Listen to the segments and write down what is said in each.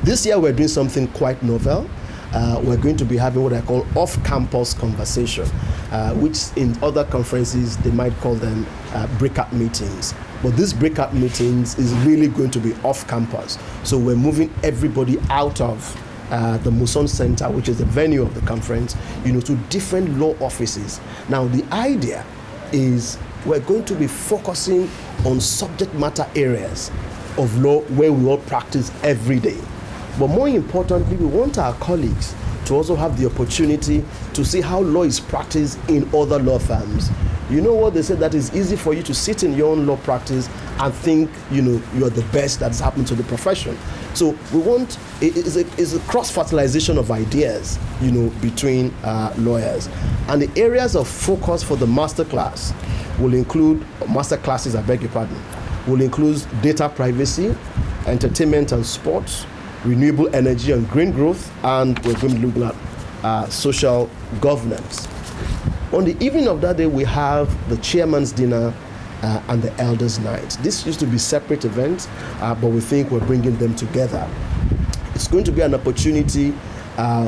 This year we're doing something quite novel. We're going to be having what I call off-campus conversation, which in other conferences they might call them breakout meetings. But these breakout meetings is really going to be off-campus. So we're moving everybody out of the Muson Center, which is the venue of the conference, to different law offices. Now the idea is we're going to be focusing on subject matter areas of law where we all practice every day. But more importantly, we want our colleagues to also have the opportunity to see how law is practiced in other law firms. You know what they say, that it's easy for you to sit in your own law practice and think, you're the best that's happened to the profession. So we want, it's a cross-fertilization of ideas, between lawyers. And the areas of focus for the masterclass will include, will include data privacy, entertainment and sports, renewable energy and green growth, and we're going to be looking at social governance. On the evening of that day, we have the chairman's dinner and the elders' night. This used to be separate events, but we think we're bringing them together. It's going to be an opportunity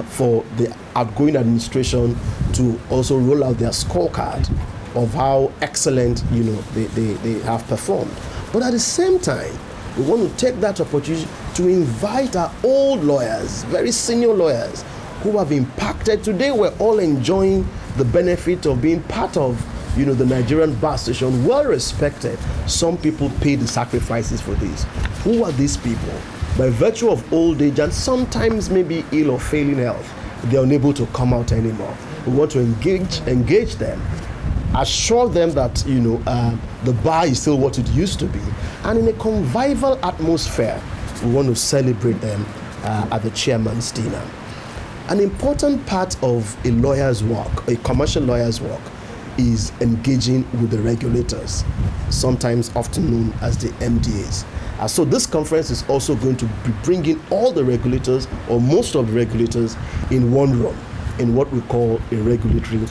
for the outgoing administration to also roll out their scorecard of how excellent they have performed. But at the same time, we want to take that opportunity to invite our old lawyers, very senior lawyers, who have impacted. Today we're all enjoying the benefit of being part of the Nigerian bar station, well respected. Some people pay the sacrifices for this. Who are these people? By virtue of old age and sometimes maybe ill or failing health, they're unable to come out anymore. We want to engage them, assure them that the bar is still what it used to be, and in a convivial atmosphere, we want to celebrate them at the chairman's dinner. An important part of a lawyer's work, a commercial lawyer's work, is engaging with the regulators, sometimes often known as the MDAs. So this conference is also going to be bringing all the regulators, or most of the regulators, in one room, in what we call a regulatory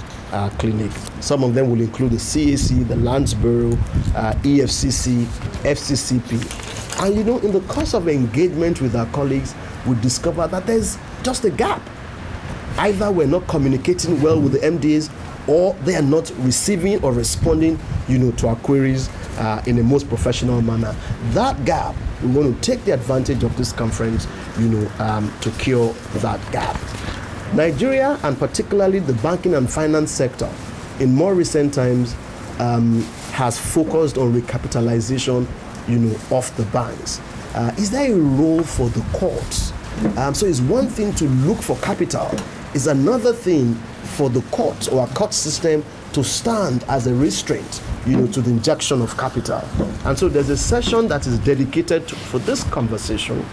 clinic. Some of them will include the CAC, the Lands Bureau, EFCC, FCCP. And in the course of engagement with our colleagues, we discover that there's just a gap. Either we're not communicating well with the MDAs, or they are not receiving or responding, to our queries in the most professional manner. That gap, we want to take the advantage of this conference, to cure that gap. Nigeria, and particularly the banking and finance sector, in more recent times, has focused on recapitalization, of the banks. Is there a role for the courts? So it's one thing to look for capital. It's another thing for the courts or our court system to stand as a restraint, to the injection of capital. And so there's a session that is dedicated for this conversation,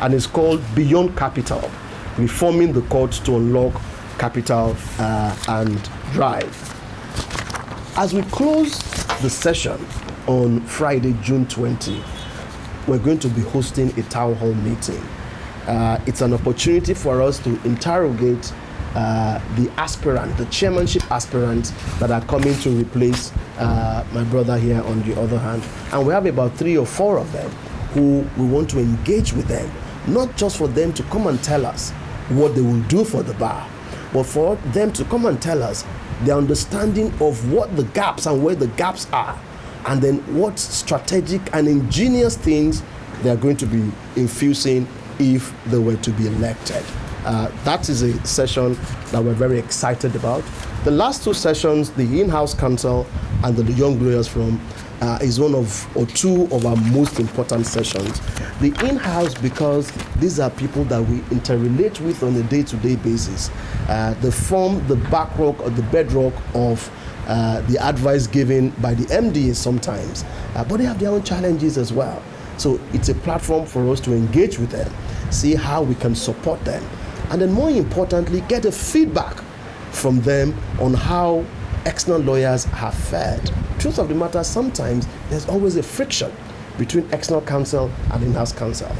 and it's called Beyond Capital, Reforming the Courts to Unlock Capital and Drive. As we close the session on Friday, June 20, we're going to be hosting a town hall meeting. It's an opportunity for us to interrogate the chairmanship aspirants that are coming to replace my brother here on the other hand. And we have about 3 or 4 of them who we want to engage with them, not just for them to come and tell us what they will do for the bar, but for them to come and tell us their understanding of what the gaps and where the gaps are, and then what strategic and ingenious things they are going to be infusing if they were to be elected. That is a session that we're very excited about. The last 2 sessions, the in-house counsel and the young lawyers from, is one of or 2 of our most important sessions. The in-house, because these are people that we interrelate with on a day-to-day basis. They form the bedrock of the advice given by the MDA sometimes, but they have their own challenges as well. So it's a platform for us to engage with them, see how we can support them, and then more importantly, get a feedback from them on how external lawyers have fared. Truth of the matter, sometimes there's always a friction between external counsel and in-house counsel.